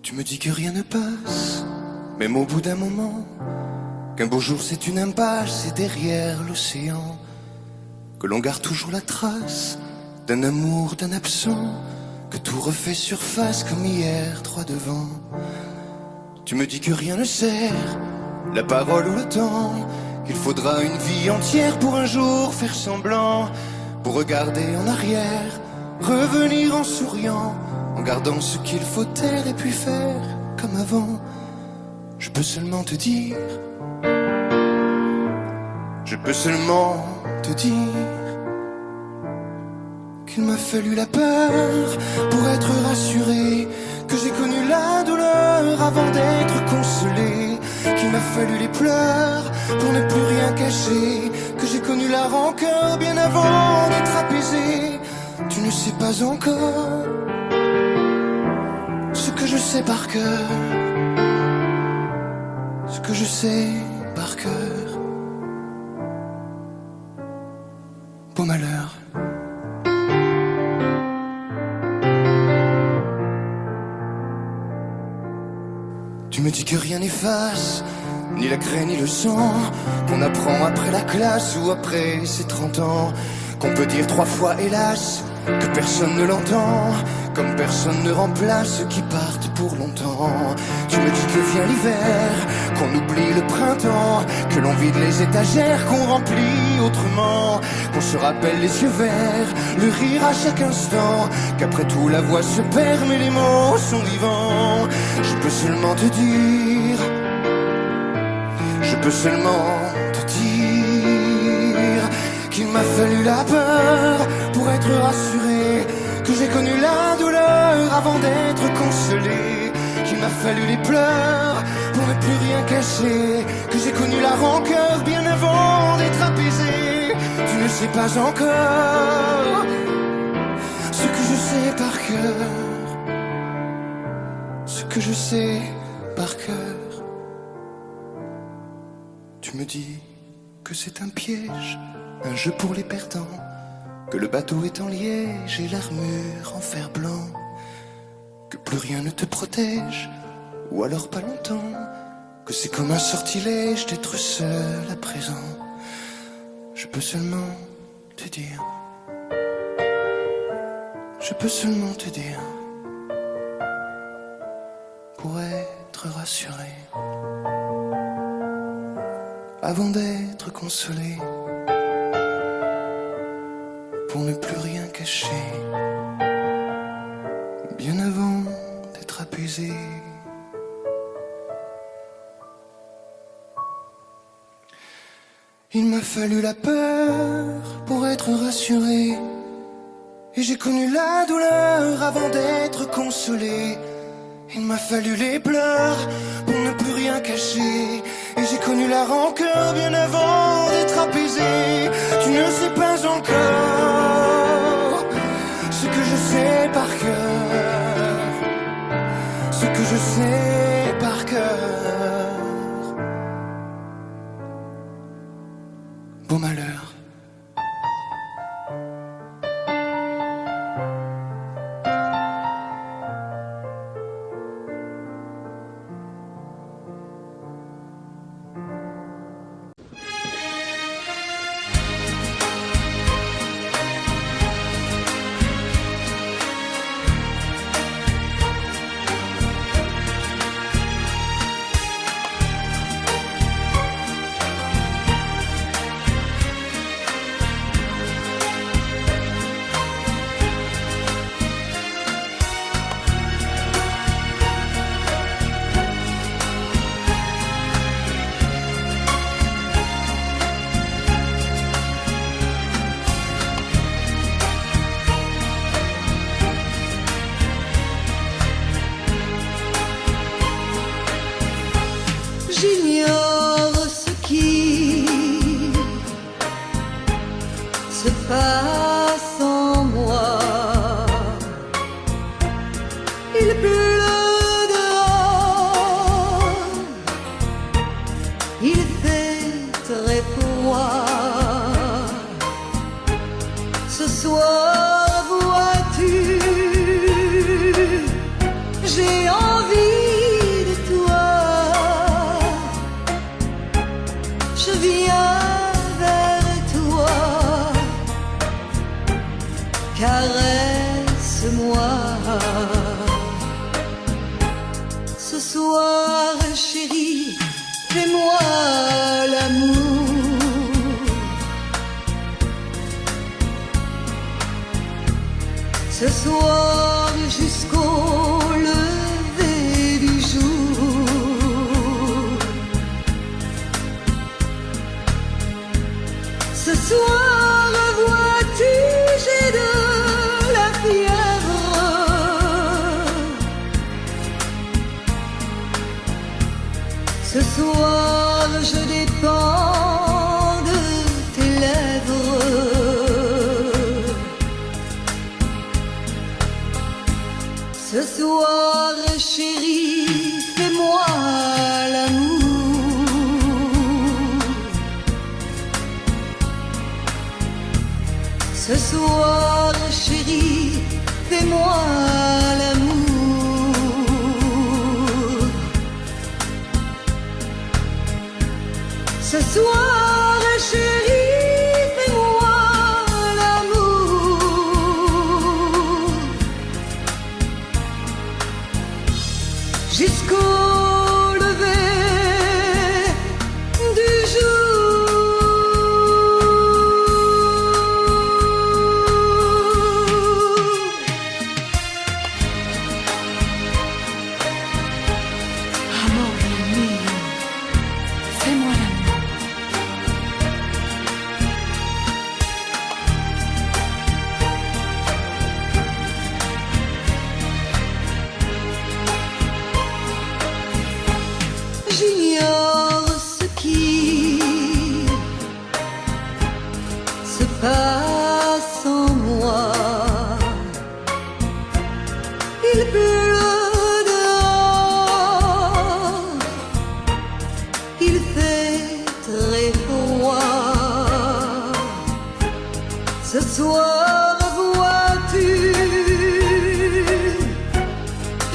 Tu me dis que rien ne passe, même au bout d'un moment, qu'un beau jour c'est une impasse et derrière l'océan, que l'on garde toujours la trace d'un amour, d'un absent, que tout refait surface comme hier, droit devant. Tu me dis que rien ne sert, la parole ou le temps, qu'il faudra une vie entière pour un jour faire semblant, pour regarder en arrière, revenir en souriant, en gardant ce qu'il faut taire et puis faire comme avant. Je peux seulement te dire, je peux seulement te dire qu'il m'a fallu la peur pour être rassuré, que j'ai connu la douleur avant d'être consolé, qu'il m'a fallu les pleurs pour ne plus rien cacher, que j'ai connu la rancœur bien avant d'être apaisé. Tu ne sais pas encore ce que je sais par cœur, ce que je sais par cœur. Beau malheur. Tu me dis que rien n'efface, ni la craie ni le sang, qu'on apprend après la classe ou après ses 30 ans, qu'on peut dire 3 fois hélas, que personne ne l'entend, comme personne ne remplace ceux qui partent pour longtemps. Tu me dis que vient l'hiver, qu'on oublie le printemps, que l'on vide les étagères, qu'on remplit autrement, qu'on se rappelle les yeux verts, le rire à chaque instant, qu'après tout la voix se perd mais les mots sont vivants. Je peux seulement te dire, je peux seulement te dire qu'il m'a fallu la peur pour être rassuré, que j'ai connu la douleur avant d'être consolé, qu'il m'a fallu les pleurs pour ne plus rien cacher, que j'ai connu la rancœur bien avant d'être apaisé. Tu ne sais pas encore ce que je sais par cœur, ce que je sais par cœur. Tu me dis que c'est un piège, un jeu pour les perdants, que le bateau est en liège et l'armure en fer blanc, que plus rien ne te protège, ou alors pas longtemps, que c'est comme un sortilège d'être seul à présent. Je peux seulement te dire, je peux seulement te dire, pour être rassuré, avant d'être consolé, pour ne plus rien cacher, bien avant d'être apaisé. Il m'a fallu la peur pour être rassuré, et j'ai connu la douleur avant d'être consolé. Il m'a fallu les pleurs pour ne plus rien cacher, et j'ai connu la rancœur bien avant d'être apaisé. Tu ne sais pas encore ce que je sais par cœur, ce que je sais par cœur. Beau malheur. fais-moi l'amour. Ce soir jusqu'au lever du jour. Ce soir, vois-tu, j'ai de la fièvre. Ce soir, je dépends de tes lèvres. Ce soir, chérie, fais-moi l'amour. Ce soir, chérie, fais-moi l'amour. Ce soir, chérie, fais-moi l'amour. Jusqu'au lever du jour. Amore mio, fais-moi l'amour. J'ignore ce qui se passe en moi. Il pleut dehors, il fait très froid. Ce soir, vois-tu,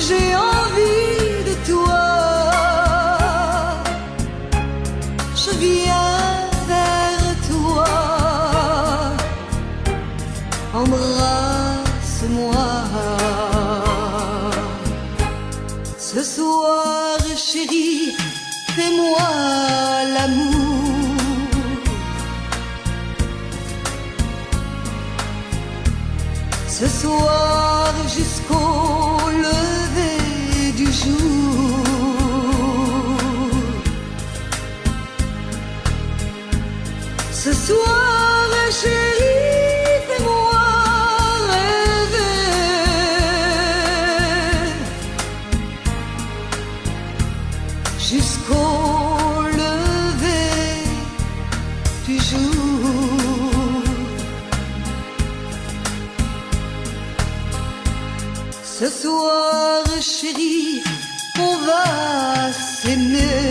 j'ai envie de toi. Je viens vers toi, embrasse-moi. Ce soir, chérie, fais-moi l'amour. Ce soir, jusqu'au lever du jour. Ce soir, chérie, fais-moi rêver. Jusqu'au lever du jour. Ce soir, chérie, on va s'aimer.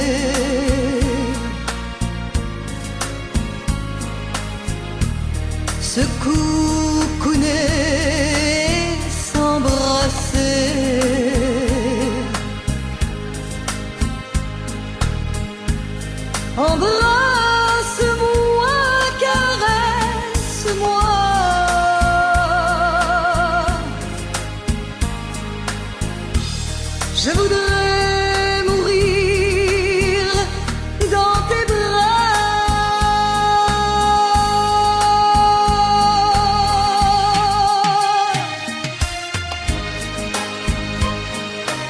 Se coucouner, s'embrasser. Embrasse-moi, caresse-moi. Je voudrais mourir dans tes bras.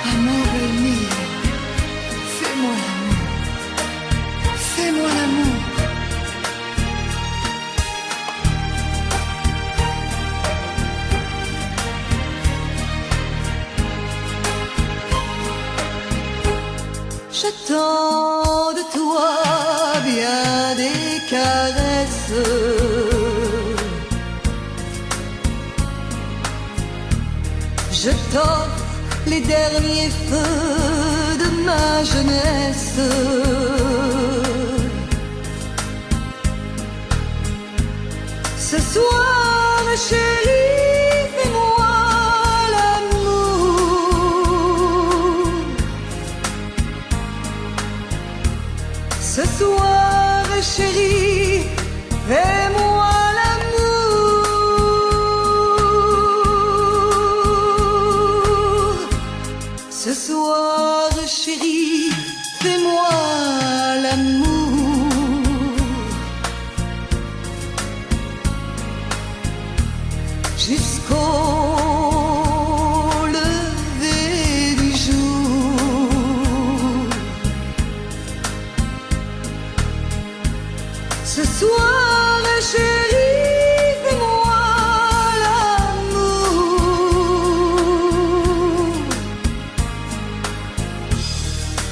Amore mio, fais-moi l'amour. Fais-moi l'amour. J'attends de toi bien des caresses. Je t'offre les derniers feux de ma jeunesse. Ce soir, chérie, fais-moi l'amour. Ce soir, chérie, fais-moi l'amour. Ce soir, chérie, c'est moi l'amour. Jusqu'au lever du jour. Ce soir, chérie, fais-moi l'amour.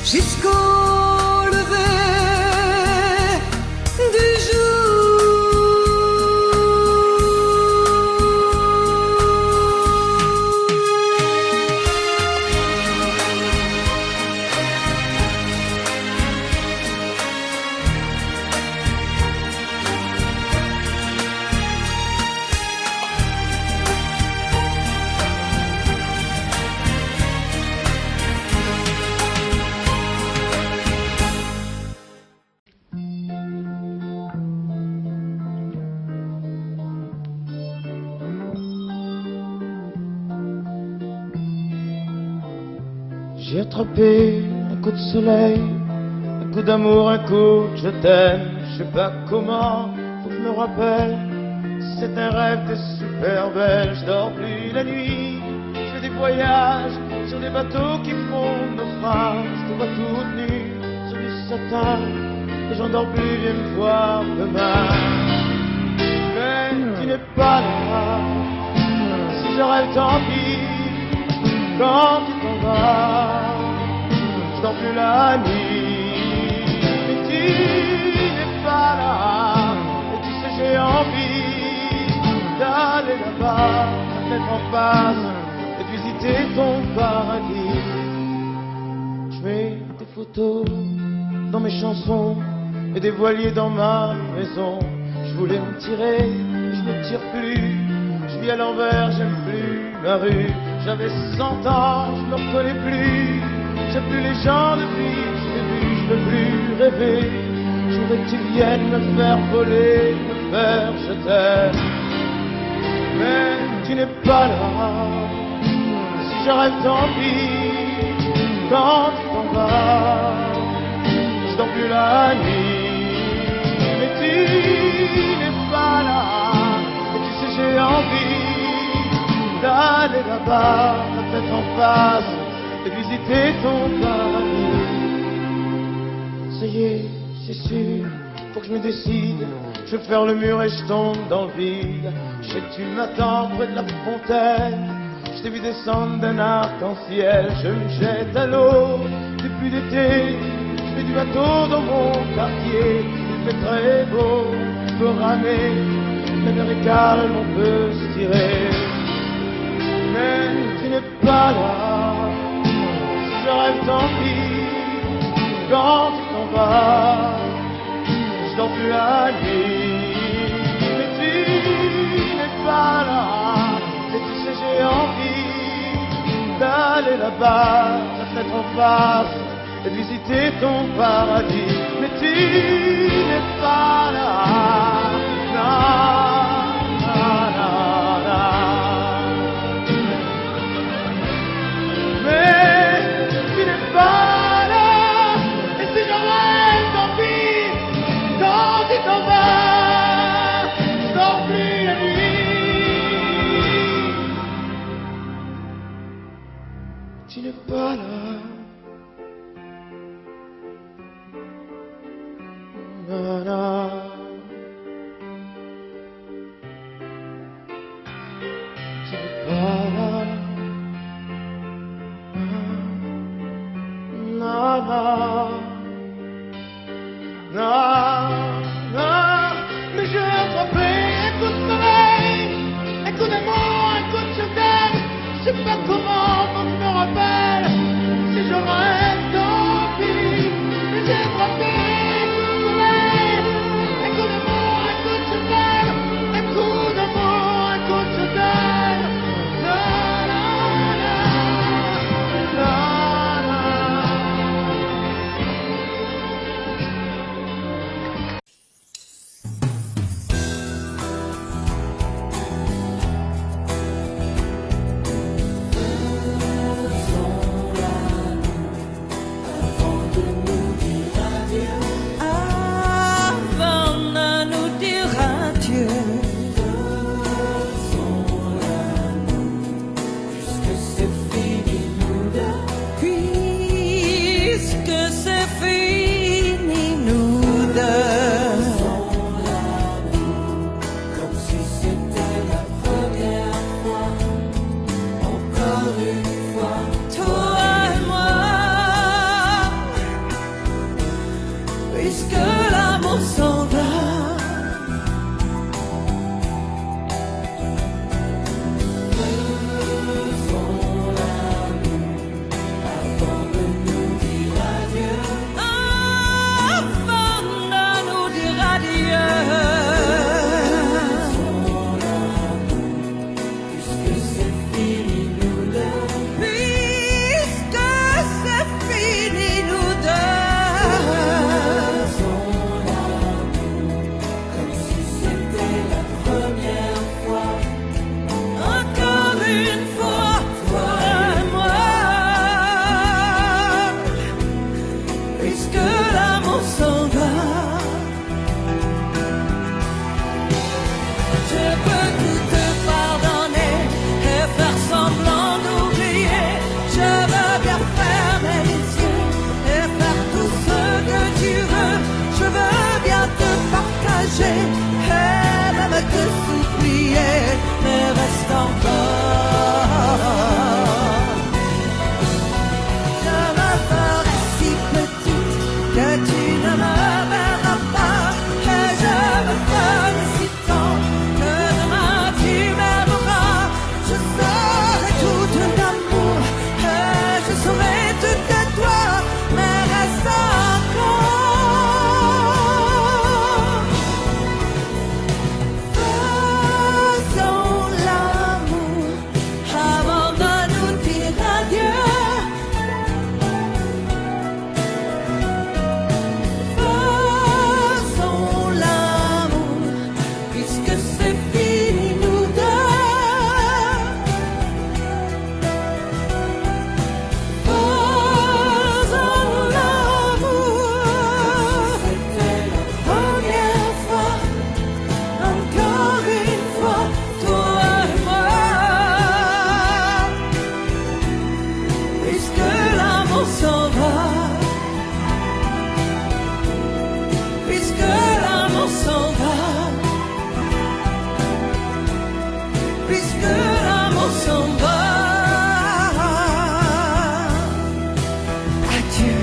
Jusqu'au lever du J'ai attrapé un coup de soleil, un coup d'amour, un coup de je t'aime. Je sais pas comment, faut que je me rappelle. C'est un rêve de super belle. Je dors plus la nuit, je fais des voyages sur des bateaux qui font naufrage. Je te vois toute nue sur du satin et j'en dors plus, viens me voir demain. Mais tu n'es pas là, si je rêve tant pis. Quand tu t'en vas, je dors plus la nuit. Mais tu n'es pas là, et tu sais j'ai envie d'aller là-bas, la tête en face, et de visiter ton paradis. Je mets des photos dans mes chansons et des voiliers dans ma maison. Je voulais me tirer, mais je me tire plus. Je vis à l'envers, j'aime plus ma rue. J'avais 100 ans, je me reconnais plus. J'aime plus les gens depuis que je l'ai vu, je veux plus rêver. Je voudrais que tu viennes me faire voler, me faire je t'aime. Mais tu n'es pas là, si je rêve tant pis. Quand tu t'en vas, je dors plus la nuit. Mais tu n'es pas là, et tu sais j'ai envie d'aller là-bas, la tête en face, et visiter ton paradis. Ça y est, c'est sûr, faut que je me décide. Je vais faire le mur et je tombe dans le vide. Je sais que tu m'attends près de la fontaine. Je t'ai vu descendre d'un arc-en-ciel. Je me jette à l'eau, depuis l'été. Je fais du bateau dans mon quartier. Il fait très beau, je peux ramer. La mer est calme, on peut se tirer. Mais tu n'es pas là, si je rêve tant pis. Quand tu t'en vas, je dors plus la nuit. Mais tu n'es pas là, et tu sais j'ai envie d'aller là-bas, la tête en face, et de visiter ton paradis. Mais tu n'es pas là, non. Tu n'es pas là. Na, na. Tu n'es pas là. Na, na. Na, na. Mais j'ai attrapé un coup de soleil, un coup d'amour, un coup de je t'aime. Je sais pas comment, faut que je me rappelle. Si je rêve tant pis. Mais j'ai attrapé un coup de soleil, un coup d'amour, un coup de je t'aime. Un coup d'amour, un coup de je t'aime. La la la la la. puisque l'amour s'en va, puisque l'amour s'en va, puisque l'amour s'en va. Adieu.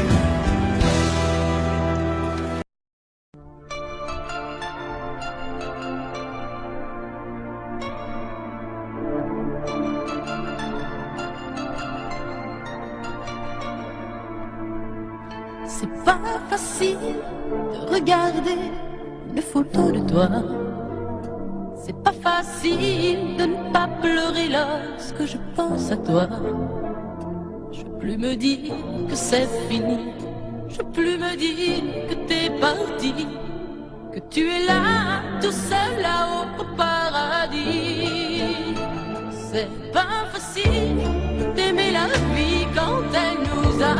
C'est pas facile de regarder une photo de toi. C'est pas facile de ne pas pleurer lorsque je pense à toi. Je peux plus me dire que c'est fini. Je peux plus me dire que t'es parti, que tu es là, tout seul là-haut au paradis. C'est pas facile d'aimer la vie quand elle nous a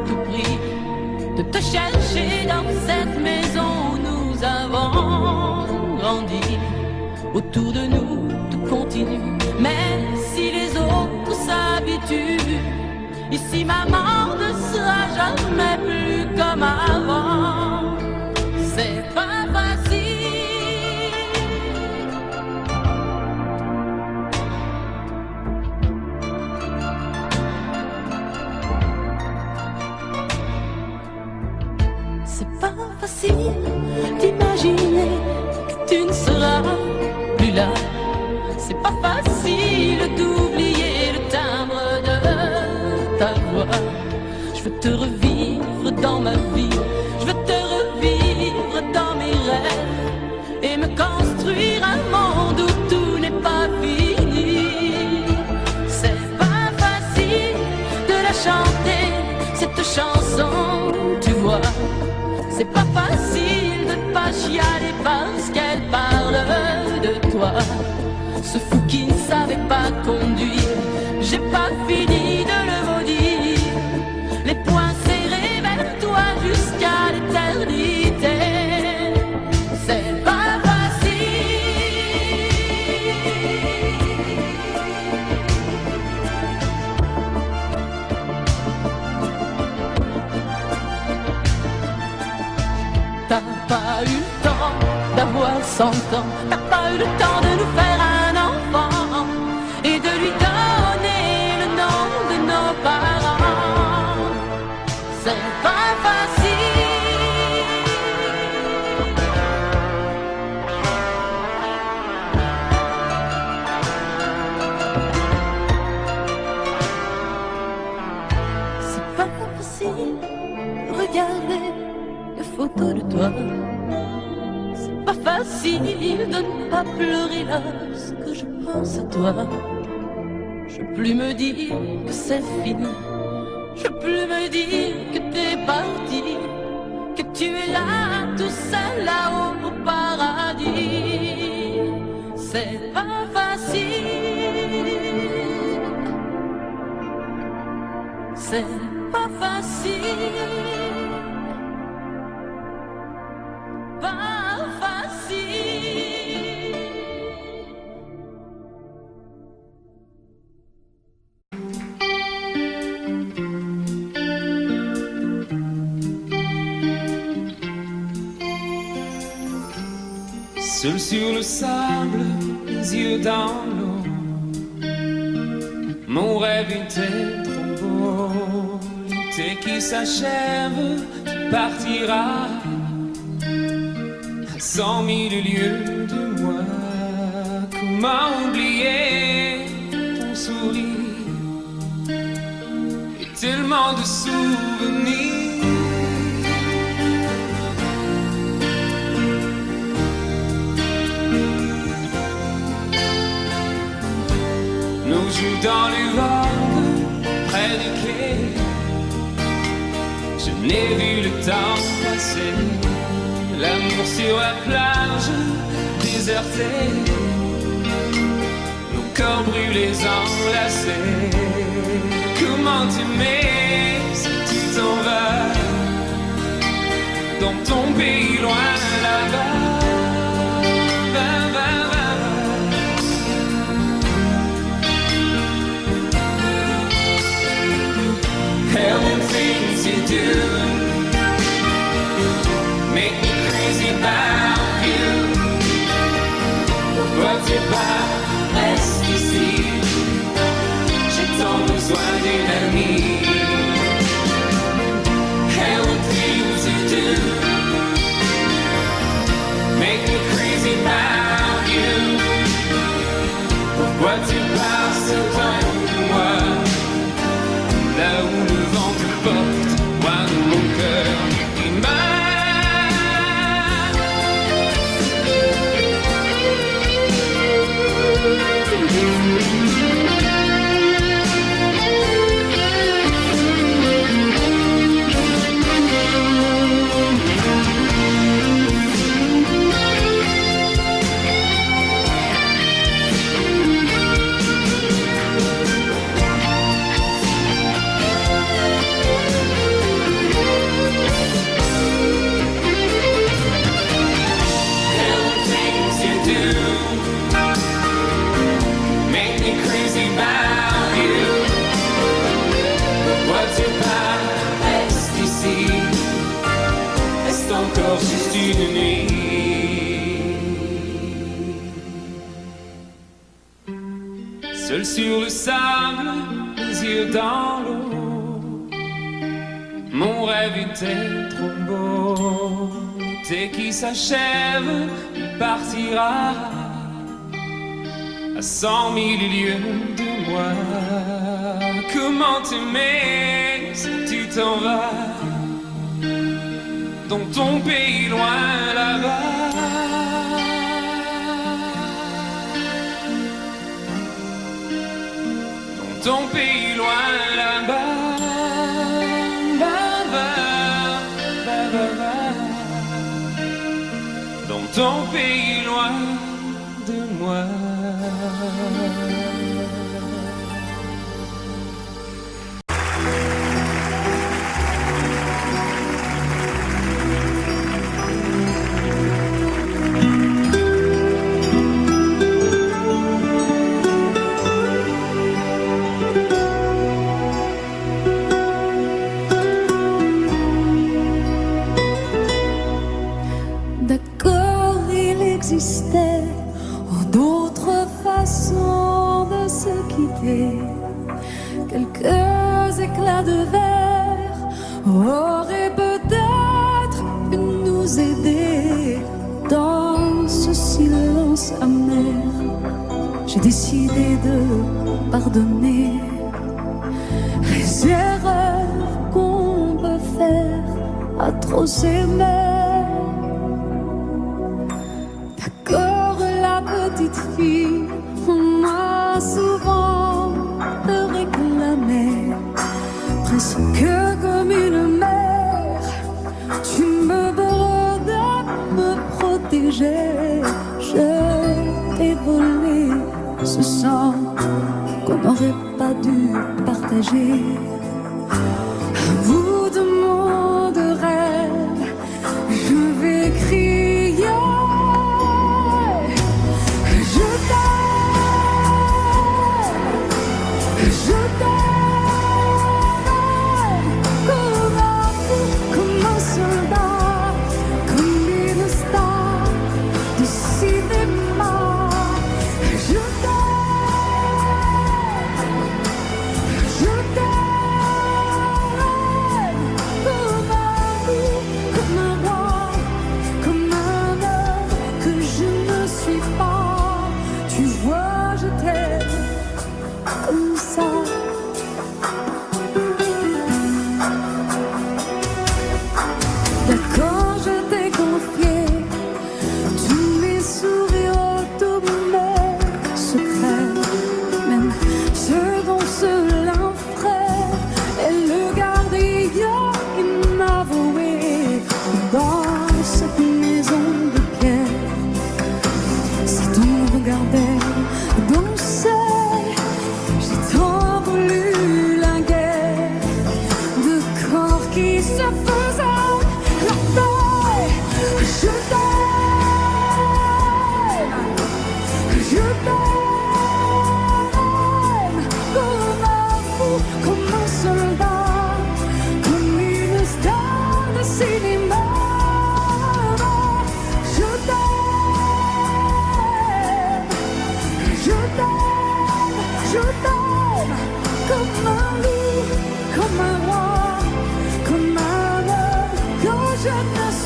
tout pris, de te chercher dans cette maison où nous avons grandi. Autour de nous, tout continue, même si les autres s'habituent. Ici, maman ne sera jamais plus comme avant. C'est pas facile. C'est pas facile d'imaginer que tu ne seras plus là. C'est pas facile d'oublier le timbre de ta voix. Je veux te revivre dans ma vie, je veux te revivre dans mes rêves et me construire un monde où tout n'est pas fini. C'est pas facile de la chanter, cette chanson, tu vois. C'est pas facile de ne pas chialer parce qu'elle parle de toi. Ce fou qui ne savait pas conduire, j'ai pas fini de le maudire. Les poings serrés vers toi jusqu'à l'éternité. C'est pas T'as pas eu le temps d'avoir 100 ans, t'as pas eu le temps de nous faire un enfant et de lui donner le nom de nos parents. C'est pas facile. C'est pas facile, regardez les photos de toi. C'est pas facile de ne pas pleurer lorsque je pense à toi. Je peux plus me dire que c'est fini. Je peux plus me dire que t'es parti, que tu es là, tout seul là-haut au paradis. C'est pas facile. C'est pas facile. Pas facile. Seul sur le sable, les yeux dans l'eau, mon rêve était trop beau. L'été qui s'achève, tu partiras à 100 000 lieues de moi. Comment oublier ton sourire et tellement de souvenirs. Nous jouons dans les vagues près des quais. Je n'ai vu le temps passer. L'amour sur la plage désertée, nos corps brûlés enlacés. Comment t'aimer si tu t'en vas dans ton pays loin là-bas? do make me crazy about you. Pourquoi tu pars, reste ici. J'ai tant besoin d'une amie. Everything to do make me crazy about you. Pourquoi tu pars ce temps pour moi? Là où le vent te porte, moi dans mon cœur il juste une nuit. Seul sur le sable, les yeux dans l'eau, mon rêve était trop beau. Dès qu'il s'achève, il partira à 100 000 lieues de moi. Comment t'aimer si tu t'en vas dans ton pays loin là-bas? Dans ton pays loin là-bas. Dans ton pays loin de moi. D'autres façons de se quitter, quelques éclats de verre auraient peut-être pu nous aider. Dans ce silence amer, j'ai décidé de pardonner les erreurs qu'on peut faire à trop s'aimer. Petite fille, on m'a souvent réclamé, presque comme une mère. Tu me demandes de me protéger. Je t'ai volé ce sang qu'on n'aurait pas dû partager. À bout de mon de rêve, je vais crier. Comme un soldat, comme une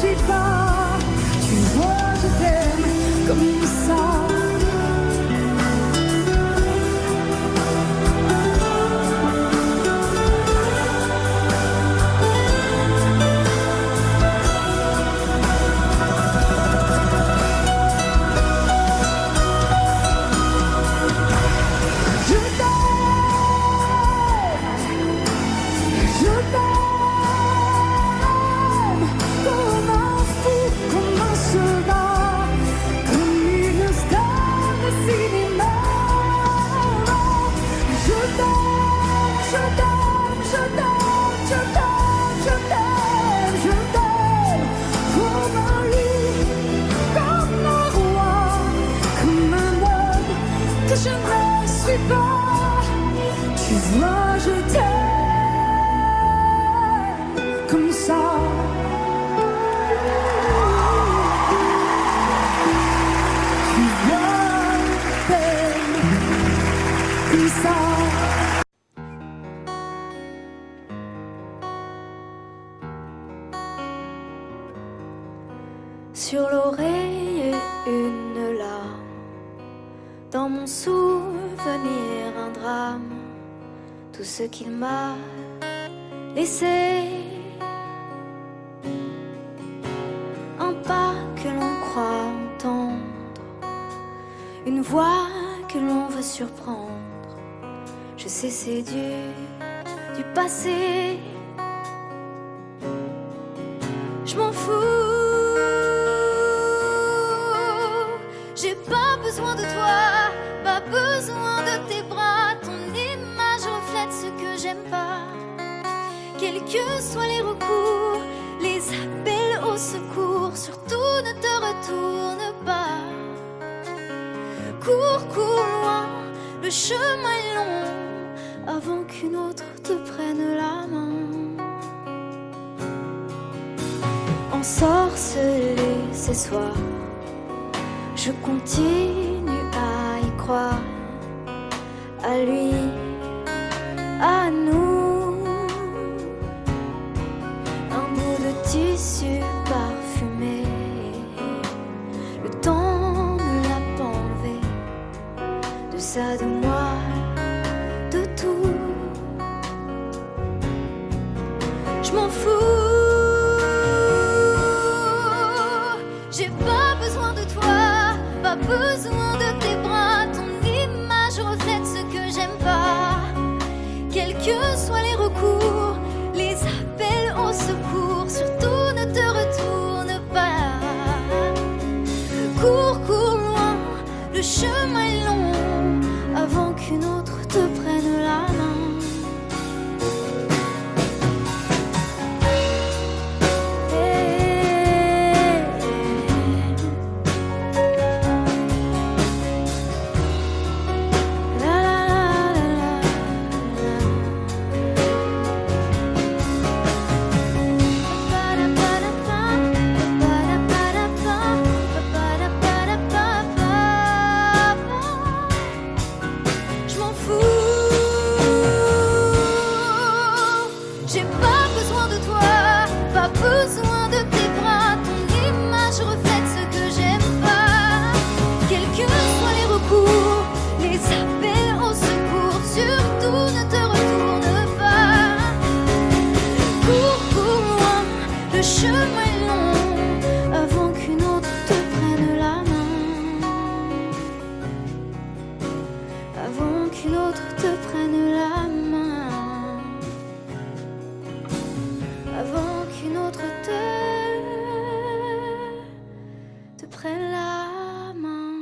suis pas. Tu vois, je t'aime comme ça. Je ne suis pas, tu vois, je t'aime comme ça. Tu vois, je t'aime comme ça. Sur l'oreille une larme, dans mon souvenir un drame, tout ce qu'il m'a laissé, un pas que l'on croit entendre, une voix que l'on veut surprendre. Je sais c'est du passé, je m'en fous. J'ai pas besoin de toi, pas besoin de tes bras. Ton image reflète ce que j'aime pas. Quels que soient les recours, les appels au secours, surtout ne te retourne pas. Cours, cours loin, le chemin est long, avant qu'une autre te prenne la main. Ensorcelé ce soir, je continue à y croire, à lui, à nous. Un bout de tissu parfumé, le temps ne l'a pas enlevé, de ça, de moi, de tout. Je m'en fous. J'ai pas besoin de toi, pas besoin de tes bras. Ton image reflète ce que j'aime pas. Quels que soient les recours, les appels au secours, surtout ne te retourne pas. Cours, cours loin, le chemin est long, avant qu'une autre te prenne la main. Je m'en fous. J'ai pas besoin de toi, pas besoin de tes bras. Ton image reflète ce que j'aime pas. Quels que soient les recours, les appels au secours, surtout ne te retourne pas. Cours, cours loin, le chemin est long, avant qu'une autre te prenne la main. Avant qu'une autre te prenne la main. Avant qu'une autre te prenne la main.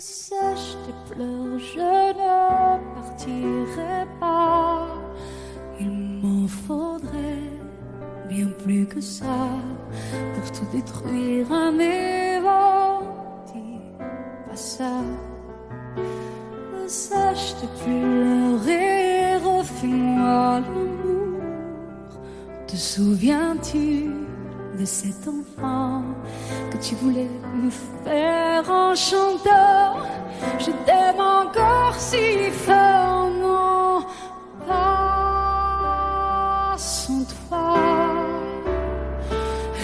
Sèche tes pleurs, je ne partirai pas. Il m'en faudrait bien plus que ça pour tout détruire à mes vents. Dis pas ça. Sèche tes pleurs et refais-moi l'amour. Te souviens-tu de cet enfant que tu voulais me faire en chantant? Je t'aime encore si fort, non, pas sans toi.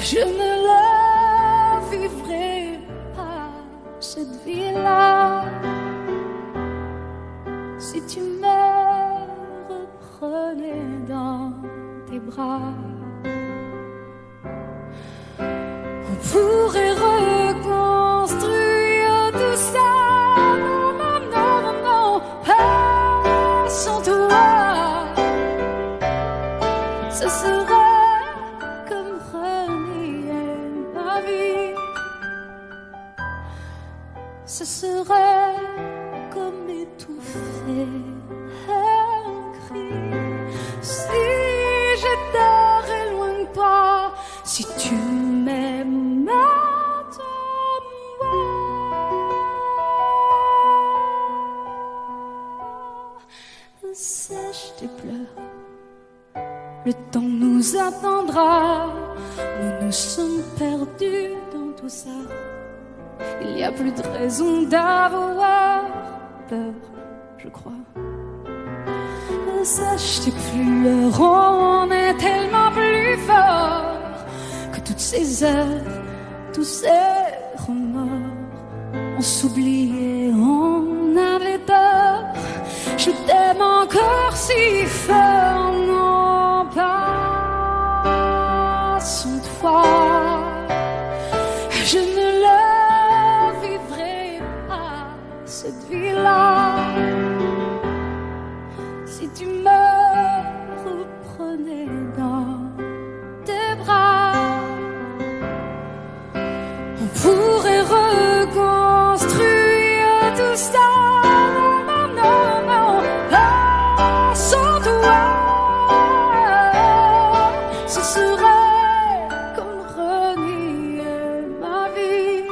Je ne la vivrai pas, cette vie-là, si tu me reprenais dans tes bras. On pourrait reconstruire tout ça. Non, non, non, non, non, pas sans toi. Ce serait comme renier ma vie. Ce serait comme étouffer un cri. Si j'étais loin de toi, si tu m'aimes maintenant, sèche tes pleurs. Le temps nous attendra. Nous nous sommes perdus dans tout ça. Il n'y a plus de raison d'avoir peur, je crois. Sèche tes pleurs, on est tellement plus fort que toutes ces heures, tous ces remords. On s'oubliait, on avait tort. Je t'aime encore si fort, non pas sans toi. Je ne la vivrai pas, cette vie-là, si tu me reprenais dans tes bras. On pourrait reconstruire tout ça. Non, non, non, pas sans toi. Ce serait comme renier ma vie.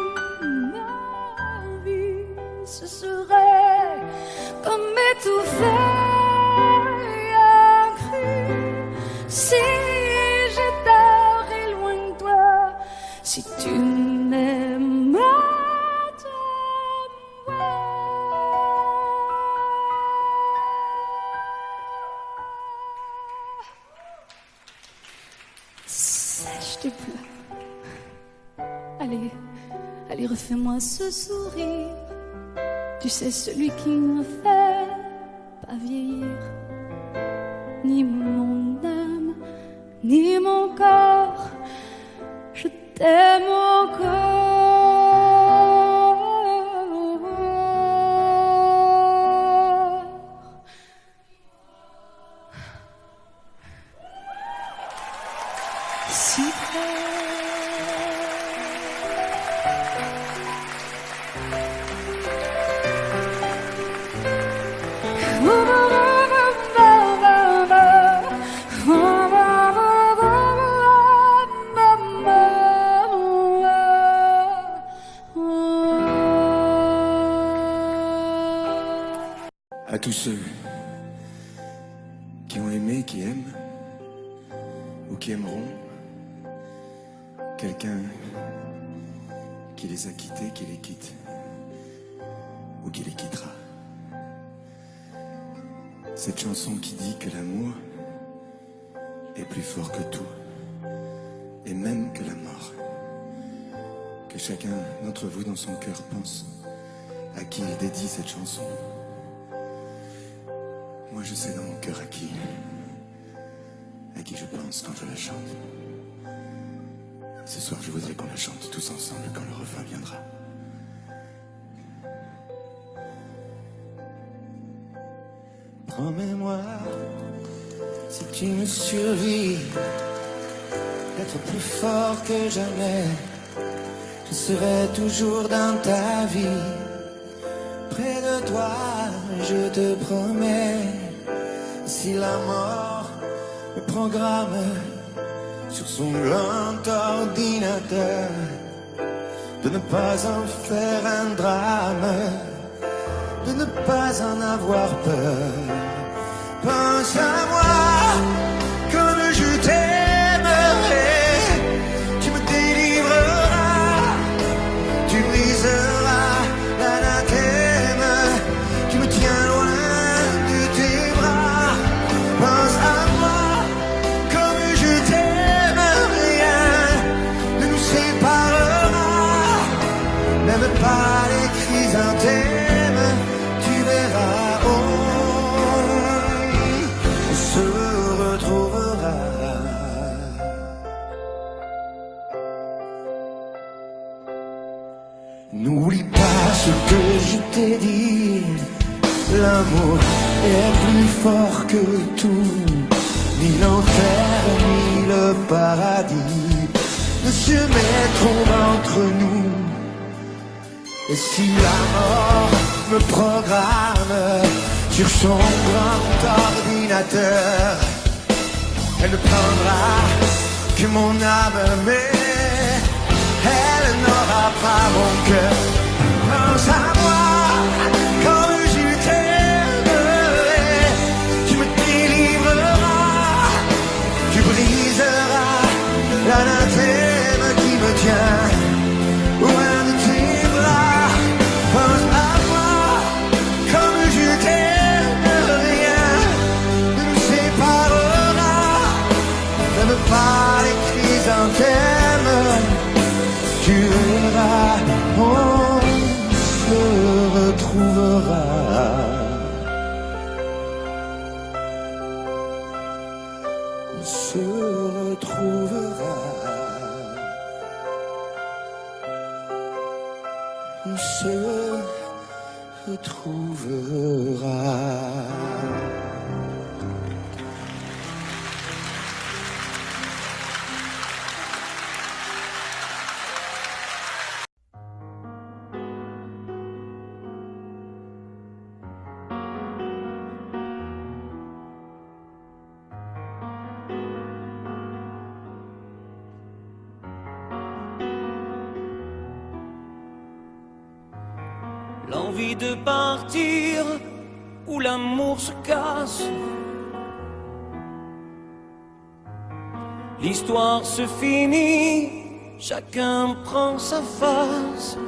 Ce serait comme étouffer un cri. Si j'étais loin de toi, si tu m'aimes maintenant. Sèche tes pleurs. Allez, allez, refais-moi ce sourire. Tu sais, celui qui ne fait pas vieillir ni mon âme, ni mon corps. Je t'aime encore. Si fort. À tous ceux qui ont aimé, qui aiment, ou qui aimeront quelqu'un qui les a quittés, qui les quitte, ou qui les quittera. Cette chanson qui dit que l'amour est plus fort que tout, et même que la mort. Que chacun d'entre vous dans son cœur pense à qui il dédie cette chanson. Moi je sais dans mon cœur à qui je pense quand je la chante. Ce soir je voudrais qu'on la chante tous ensemble quand le refrain viendra. Promets-moi, si tu me survis, d'être plus fort que jamais. Je serai toujours dans ta vie, près de toi, je te promets, si la mort me programme sur son grand ordinateur, de ne pas en faire un drame, de ne pas en avoir peur. Pense à moi comme je t'aimerai, tu me délivreras, tu briseras l'anathème qui me tient loin de tes bras. Pense à moi comme je t'aime, rien ne nous séparera, même pas les chrysanthèmes, tu verras, on se retrouvera. N'oublie pas ce que je t'ai dit, l'amour est plus fort que tout, ni l'enfer ni le paradis ne se mettront entre nous. Et si la mort me programme sur son grand ordinateur, elle ne prendra que mon âme, mais elle n'aura pas mon cœur. Pense à moi comme je t'aimerai, tu me délivreras, tu briseras l'anathème qui me tient loin de tes bras. Pense à moi comme je t'aime, rien ne nous séparera, même pas les chrysanthèmes, tu verras, on se retrouvera. On se retrouvera. On se retrouvera. L'envie de partir où l'amour se casse, l'histoire se finit, chacun prend sa face.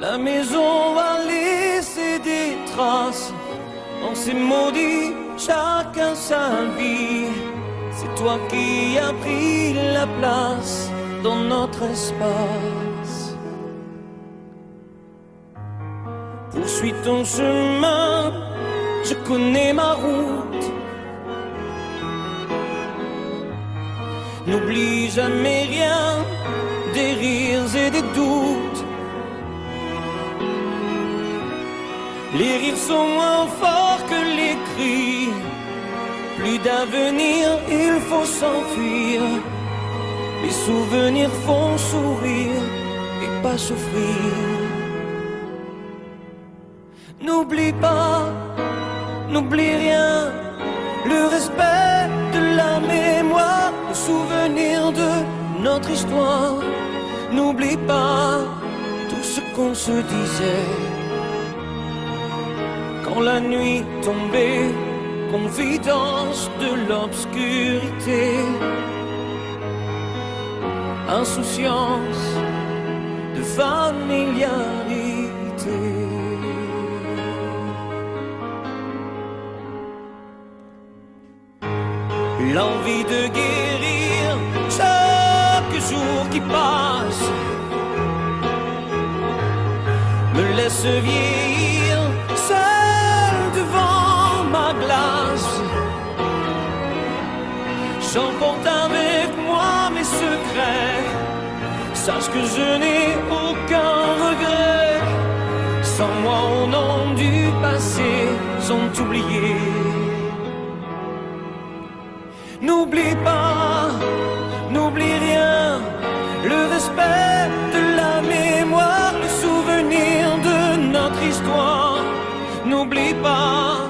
La maison va laisser des traces, on s'est maudit, chacun sa vie. C'est toi qui as pris la place dans notre espace. Poursuis ton chemin, je connais ma route. N'oublie jamais rien, des rires et des doutes. Les rires sont moins forts que les cris. Plus d'avenir, il faut s'enfuir. Les souvenirs font sourire et pas souffrir. N'oublie pas, n'oublie rien, le respect de la mémoire, le souvenir de notre histoire. N'oublie pas tout ce qu'on se disait quand la nuit tombait, confidence de l'obscurité, insouciance de familiarité. L'envie de guérir chaque jour qui passe me laisse vieillir seul devant ma glace. J'emporte avec moi mes secrets, sache que je n'ai aucun regret. Sans moi au nom du passé sont oubliés. N'oublie pas, n'oublie rien, le respect de la mémoire, le souvenir n'oublie pas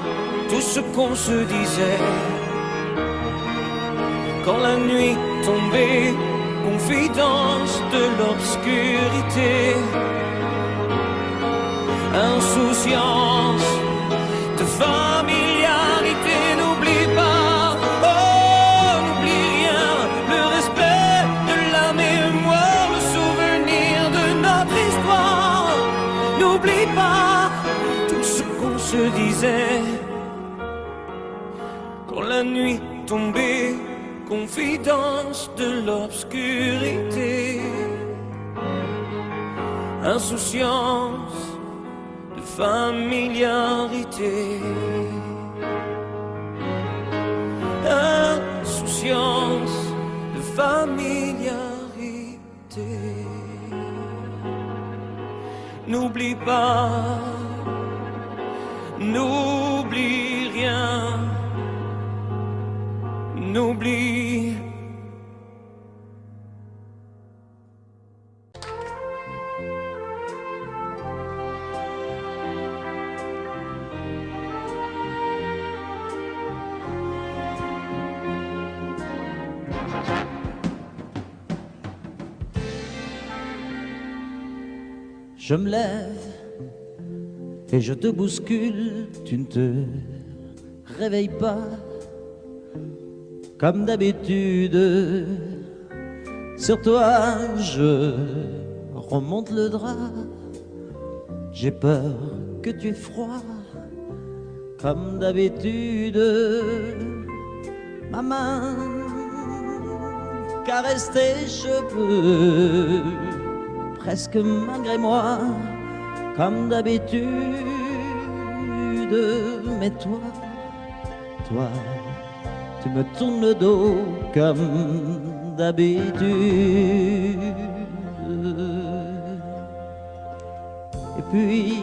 tout ce qu'on se disait. Quand la nuit tombait, confidence de l'obscurité, insouciance de familiarité. N'oublie pas, oh, n'oublie rien, le respect de la mémoire, le souvenir de notre histoire. N'oublie pas tout ce qu'on se disait. Quand la nuit tombait, confidence de l'obscurité, insouciance de familiarité, insouciance de familiarité. N'oublie pas, n'oublie rien, n'oublie. Je me lève et je te bouscule, tu ne te réveilles pas comme d'habitude. Sur toi je remonte le drap, j'ai peur que tu aies froid comme d'habitude. Ma main caresse tes cheveux, presque malgré moi, comme d'habitude. Mais toi, tu me tournes le dos comme d'habitude. Et puis,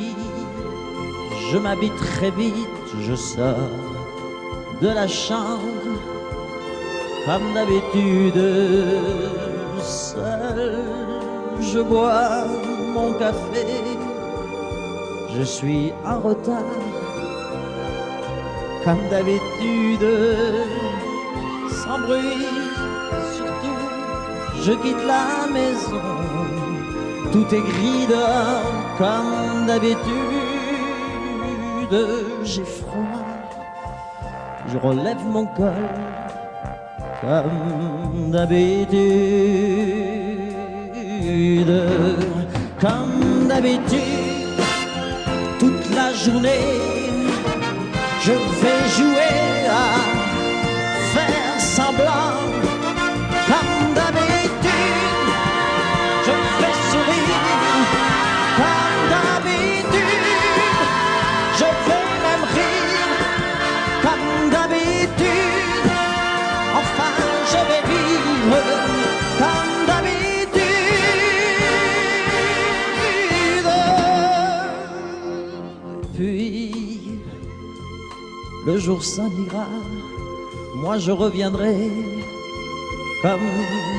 je m'habille très vite, je sors de la chambre comme d'habitude. Seul, je bois mon café, je suis en retard, comme d'habitude, sans bruit, surtout, je quitte la maison, tout est gris dehors, comme d'habitude, j'ai froid, je relève mon col, comme d'habitude, comme d'habitude, toute la journée, je vais jouer à faire semblant, comme d'habitude, je vais sourire, comme d'habitude, je vais même rire, comme d'habitude, enfin je vais vivre, comme d'habitude. Puis le jour s'en ira, moi je reviendrai comme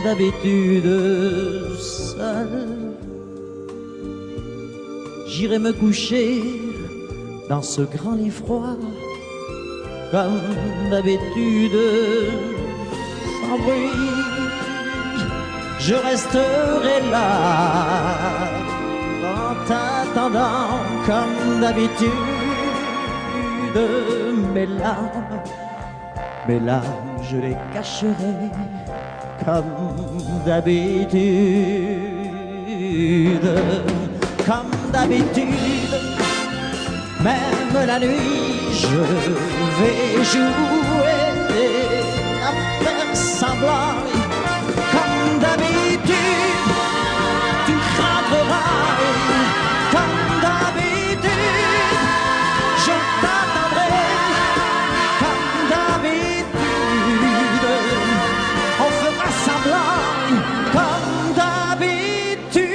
d'habitude seul. J'irai me coucher dans ce grand lit froid, comme d'habitude, sans bruit. Je resterai là en t'attendant comme d'habitude. Mes larmes, je les cacherai comme d'habitude. Comme d'habitude, même la nuit, je vais jouer à faire semblant. Comme d'habitude, tu craqueras. Comme d'habitude, je t'attendrai. Comme d'habitude, on fera semblant. Comme d'habitude.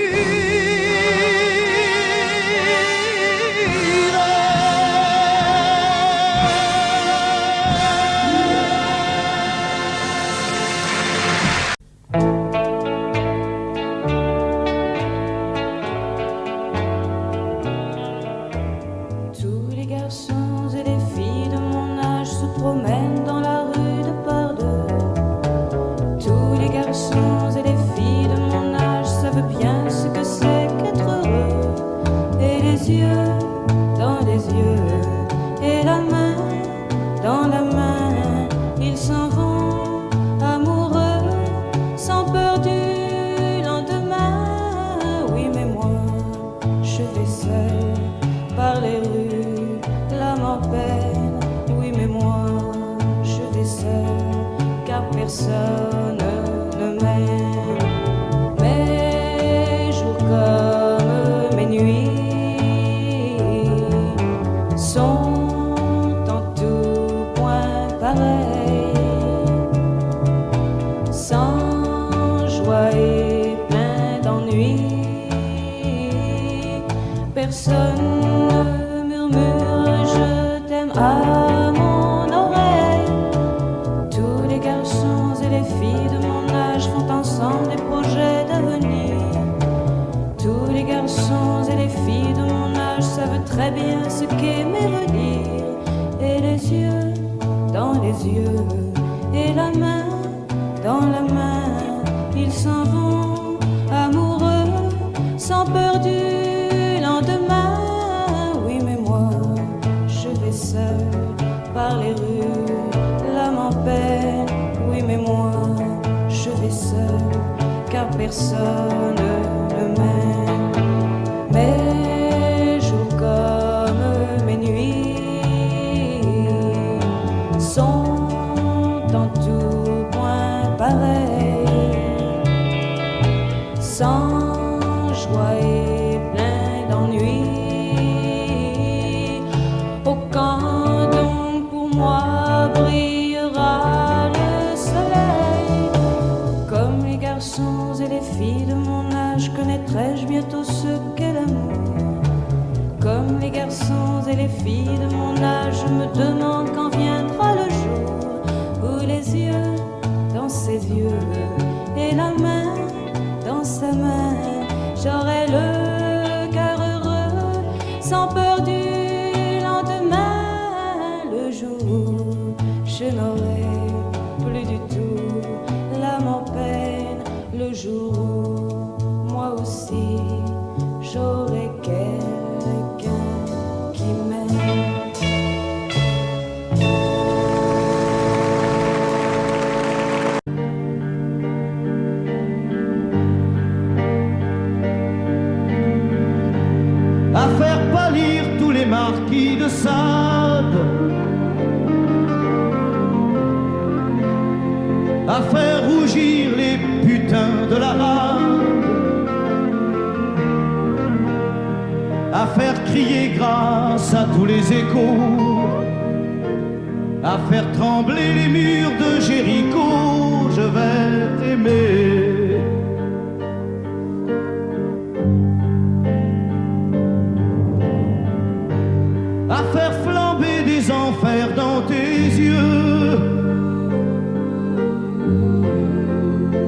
yeux dans les yeux, et la main dans la main, ils s'en vont amoureux, sans peur du lendemain. Oui, mais moi, je vais seul par les rues, l'âme en peine. Oui, mais moi, je vais seul, car personne ne m'aime. Mes jours comme mes nuits sont en tout point pareils, sans joie et plein d'ennui. Personne ne murmure je t'aime à mon oreille. Tous les garçons et les filles de mon âge font ensemble des projets d'avenir. Tous les garçons et les filles de mon âge savent très bien ce qu'est revenir. Et les yeux dans les yeux, et la main dans la main, ils s'en vont amoureux, sans peur du lendemain. Oui, mais moi, je vais seul par les rues, l'âme en peine. Oui, mais moi, je vais seul, car personne ne m'aime. Mes jours comme mes nuits sont en tout point pareils, sans joie et plein d'ennui. Oh, quand donc pour moi brillera le soleil, comme les garçons et les filles de mon âge, connaîtrai-je bientôt ce qu'est l'amour. Comme les garçons et les filles de mon âge, je me demande quand viendra le jour où les yeux dans ses yeux et la main dans sa main, j'aurai le cœur heureux, sans peur du lendemain. Le jour où je n'aurai plus du tout l'âme en peine, le jour où moi aussi j'aurai quelqu'un qui m'aime. À faire pâlir tous les marquis de Sade, à faire rougir les putains de la rade, à faire crier grâce à tous les échos, à faire trembler les murs de Jéricho. Je vais t'aimer. À faire flamber des enfers dans tes yeux,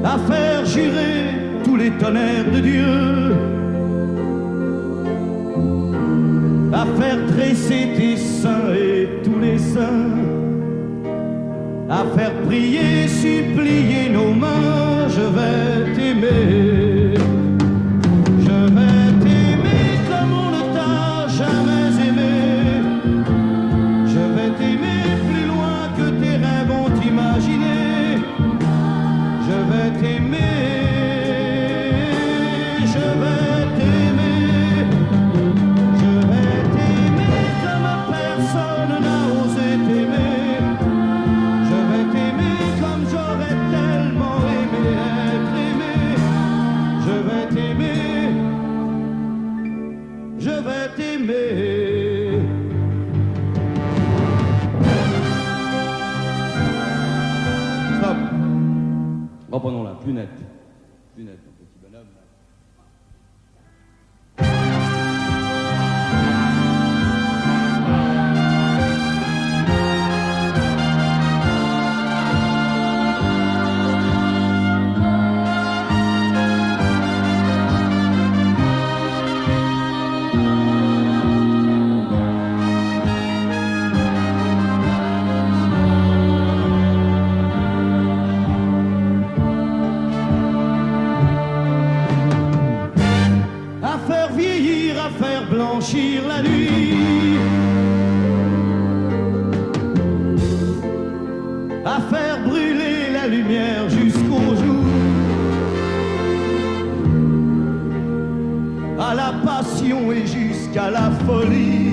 à faire jurer tous les tonnerres de Dieu, à faire dresser tes seins et tous les saints, à faire prier, supplier nos mains. Je vais t'aimer. Je vais t'aimer comme on ne t'a jamais aimé. Je vais t'aimer plus loin que tes rêves ont imaginé. Je vais t'aimer. Je vais t'aimer. Je vais t'aimer comme personne n'a osé t'aimer. Je vais t'aimer comme j'aurais tellement aimé être aimé. Je vais t'aimer. Je vais t'aimer. Stop. Reprenons la plus nette. Plus nette, mon petit bonhomme. blanchir la nuit, à faire brûler la lumière jusqu'au jour, à la passion et jusqu'à la folie.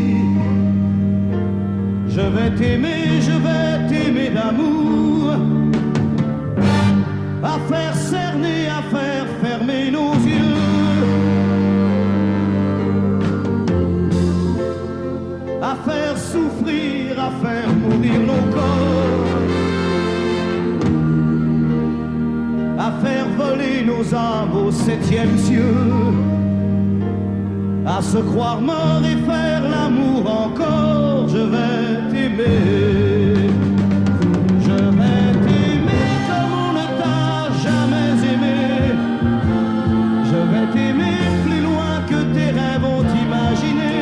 Je vais t'aimer d'amour, à faire cerner, à faire fermer nos yeux, à faire souffrir, à faire mourir nos corps, à faire voler nos âmes au 7e cieux, à se croire mort et faire l'amour encore. Je vais t'aimer, je vais t'aimer comme on ne t'a jamais aimé. Je vais t'aimer plus loin que tes rêves ont imaginé.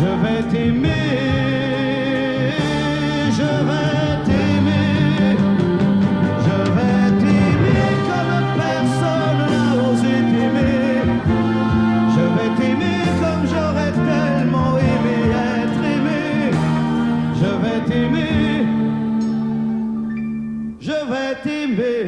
Je vais t'aimer, je vais t'aimer, je vais t'aimer comme personne n'a osé t'aimer. Je vais t'aimer comme j'aurais tellement aimé être aimé. Je vais t'aimer, je vais t'aimer.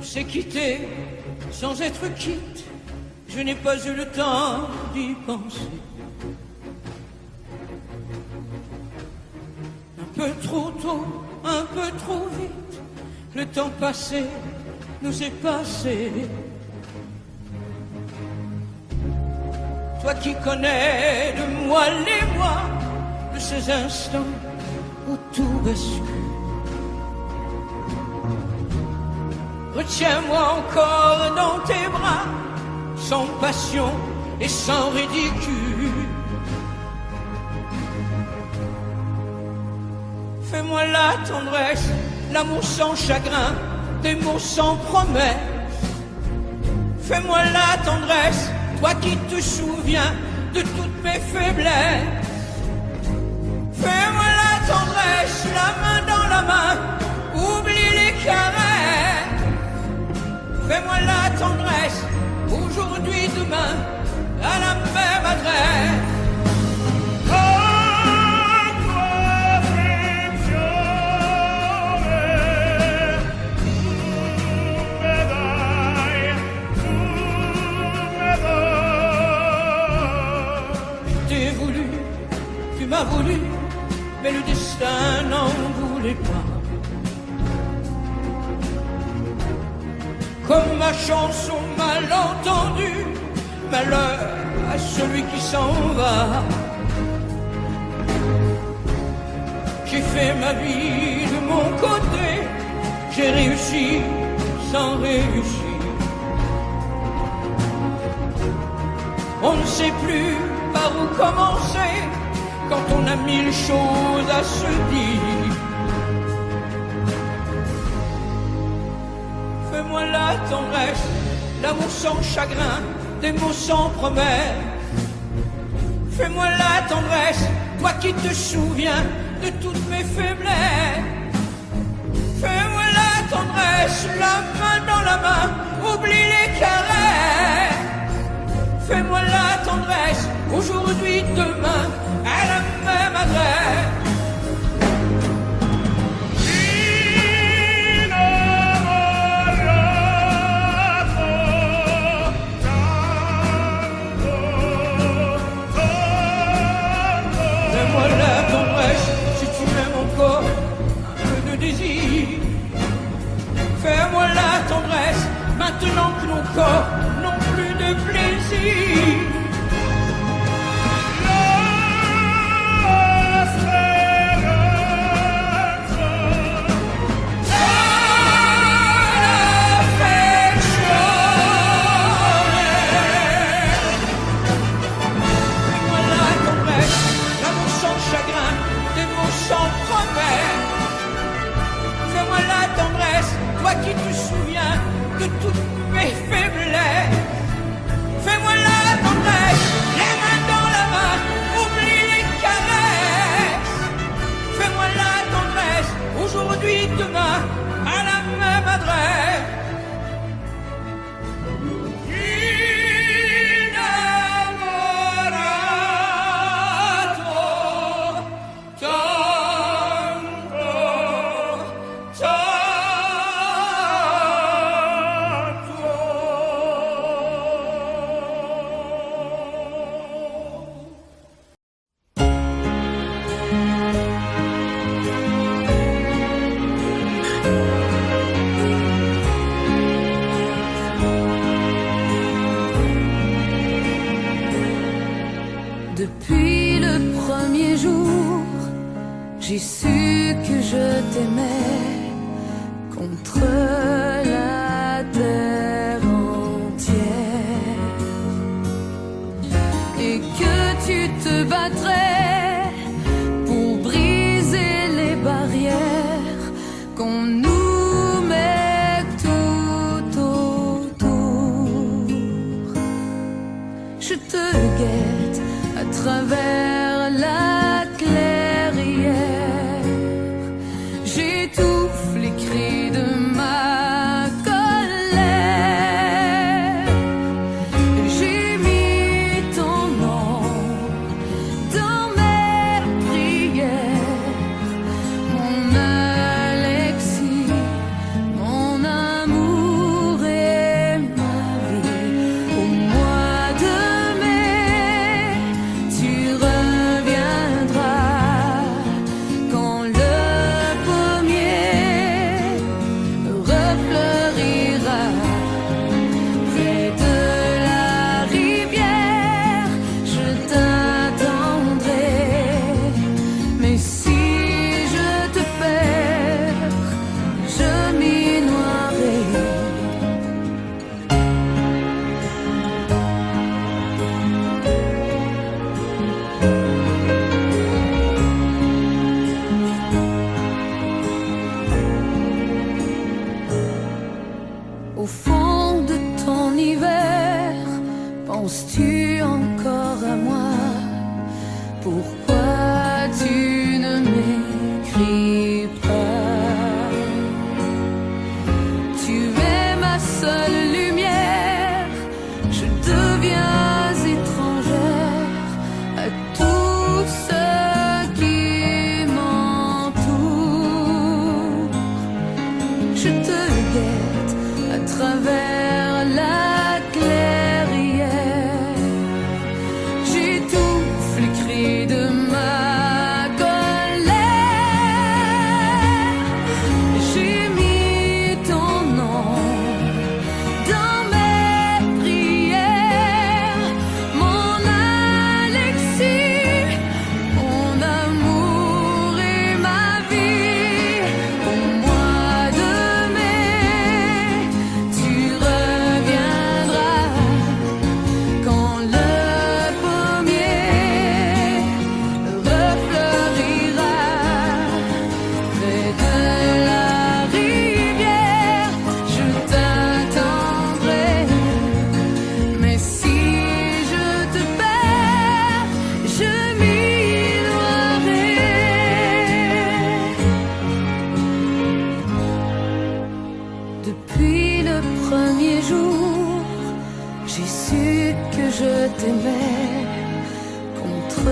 C'est quitter sans être quitte, je n'ai pas eu le temps d'y penser. Un peu trop tôt, un peu trop vite, le temps passé nous est passé. toi qui connais de moi les mois, de ces instants où tout bascule. Retiens-moi encore dans tes bras, sans passion et sans ridicule. Fais-moi la tendresse, l'amour sans chagrin, des mots sans promesse. Fais-moi la tendresse, toi qui te souviens de toutes mes faiblesses. Fais-moi la tendresse, la main dans la main, oublie les caresses. Fais-moi la tendresse, aujourd'hui, demain, à la même adresse. Tu m'as voulu, mais le destin n'en voulait pas. Comme ma chanson mal entendue, malheur à celui qui s'en va. J'ai fait ma vie de mon côté, j'ai réussi sans réussir. On ne sait plus par où commencer quand on a mille choses à se dire. Fais-moi la tendresse, l'amour sans chagrin, des mots sans promesse. Fais-moi la tendresse, toi qui te souviens de toutes mes faiblesses. Fais-moi la tendresse, la main dans la main, oublie les caresses. Fais-moi la tendresse, aujourd'hui, demain, à la même adresse. Fais-moi la tendresse, si tu m'aimes encore, un peu de désir. Fais-moi la tendresse, maintenant que nos corps n'ont plus de plaisir. Toi qui te souviens de toutes mes faiblesses. Fais-moi la tendresse, les mains dans la main, oublie les caresses. Fais-moi la tendresse, aujourd'hui, demain, à la même adresse. Depuis le premier jour, j'ai su que je t'aimais contre la terre entière et que tu te battrais pour briser les barrières qu'on nous met tout autour. Je te guette à travers la clairière, j'étouffe les cris de ma colère. J'ai mis ton nom dans mes prières, mon Alexis, mon amour et ma vie. Au mois de mai, tu reviendras quand le pommier refleurira près de la rivière. Au fond de ton hiver, penses-tu encore à moi? Pourquoi tu ne m'écris pas? Tu es ma seule lumière, je deviens étrangère à tout ce qui m'entoure. Je te guette à travers la clairière, j'étouffe les cris de ma colère. J'ai mis ton nom dans mes prières, mon Alexis, mon amour et ma vie. Au mois de mai, tu reviendras quand le pommier refleurira près de la rivière. Je t'attendrai, mais si je te perds, je m'y noierai. Depuis le premier jour, j'ai su que je t'aimais contre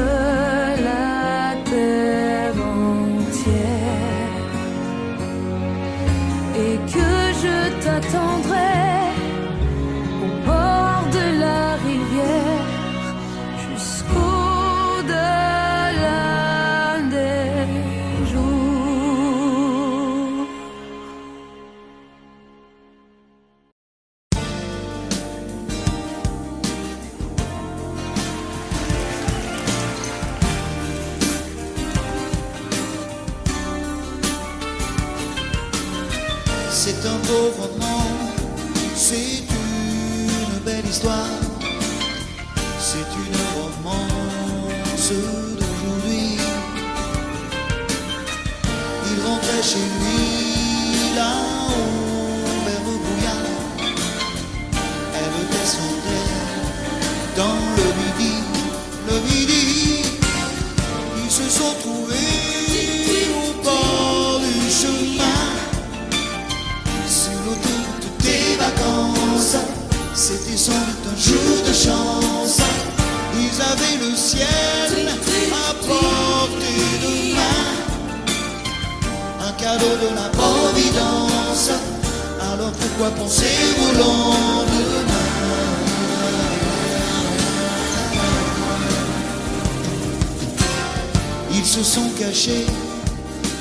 la terre entière et que je t'attendrai au bord de la rivière jusqu'au-delà des jours. C'est un beau roman, c'est une belle histoire, c'est une romance d'aujourd'hui. Il rentrait chez lui là-haut vers le brouillard, elle descendait dans le midi, ils se sont trouvés au bord du chemin. Sur l'autoroute des vacances, c'était sans doute un jour de chance. Ils avaient le ciel à portée de main, un cadeau de la Providence. Alors pourquoi penser au lendemain? Ils se sont cachés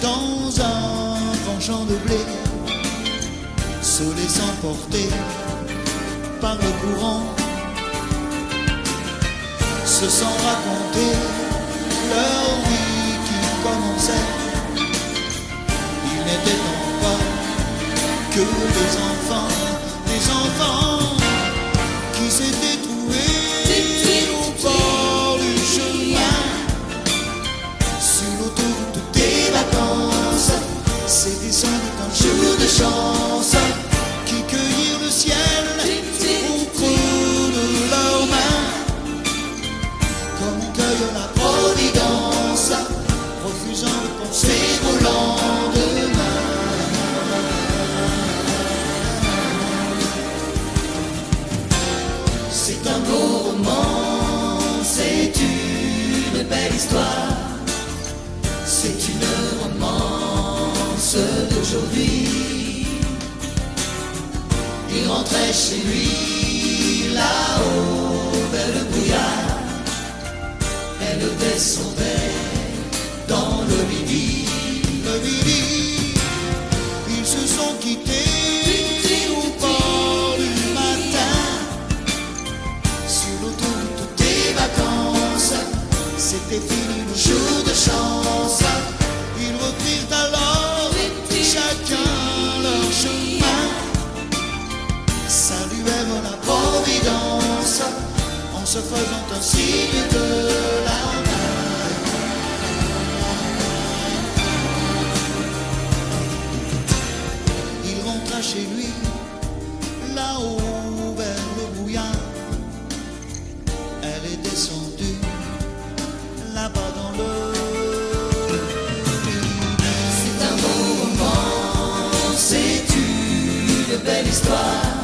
dans un grand champ de blé, se laissant porter par le courant, se sont racontés leur vie qui commençait. Ils n'étaient donc pas que des enfants qui s'étaient trouvés au bord du chemin. Sur l'autoroute des vacances, c'était sans doute un jour de chance, qui cueillirent le ciel au creux de leurs mains, comme on cueille la Providence, refusant de penser au lendemain. C'est un beau roman, c'est une belle histoire, c'est une romance d'aujourd'hui. Il rentrait chez lui là-haut vers le brouillard, elle descendait dans le midi. Ils se sont quittés au bord du matin, sur l'autoroute des vacances. C'était fini le jour de chance. Ils reprirent alors chacun leur chemin, saluèrent la Providence en se faisant un signe de la main. Il rentra chez lui histoire,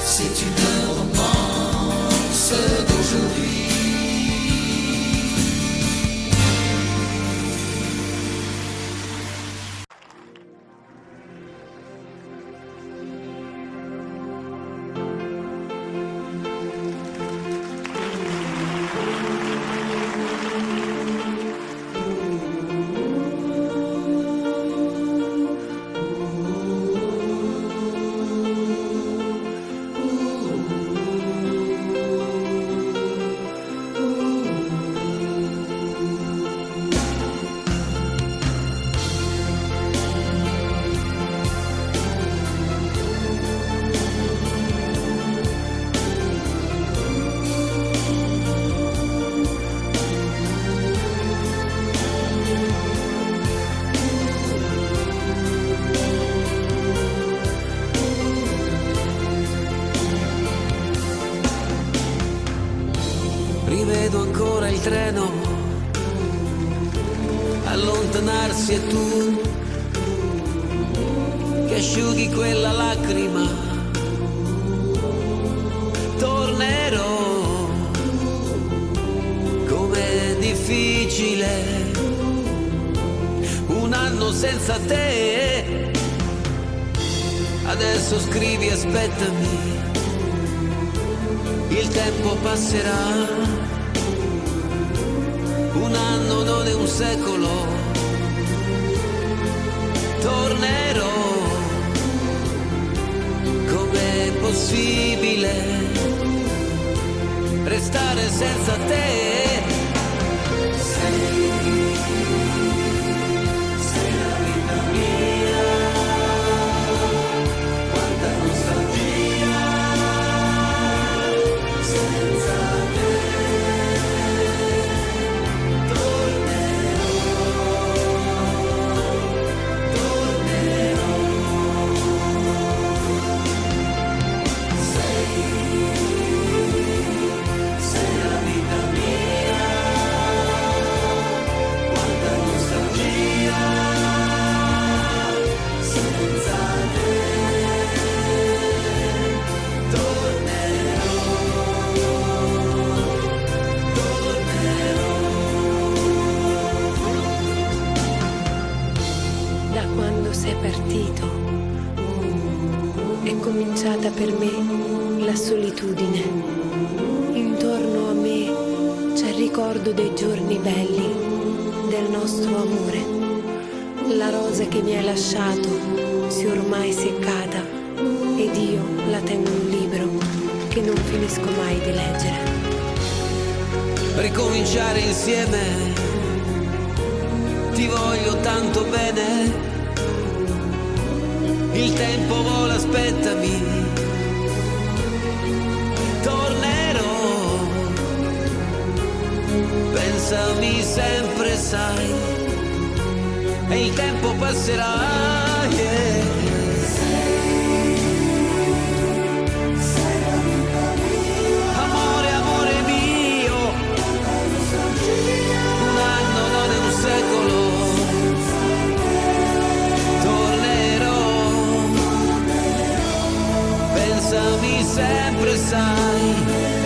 c'est une romance d'aujourd'hui. Rivedo ancora il treno allontanarsi e tu che asciughi quella lacrima. Tornerò, com'è difficile un anno senza te. Adesso scrivi, aspettami, il tempo passerà. Un anno non è un secolo. Tornerò, com'è possibile restare senza te? Sei la vita mia, quanta nostalgia senza te. Da quando sei partito è cominciata per me la solitudine. Intorno a me c'è il ricordo dei giorni belli, del nostro amore. La rosa che mi hai lasciato si è ormai seccata ed io la tengo in un libro che non finisco mai di leggere. Ricominciare insieme, ti voglio tanto bene. Il tempo vola, aspettami, tornerò. Pensami sempre, sai, e il tempo passerà, yeah. Amore, amore mio, un anno non è un secolo. Tornerò, pensami sempre, sai.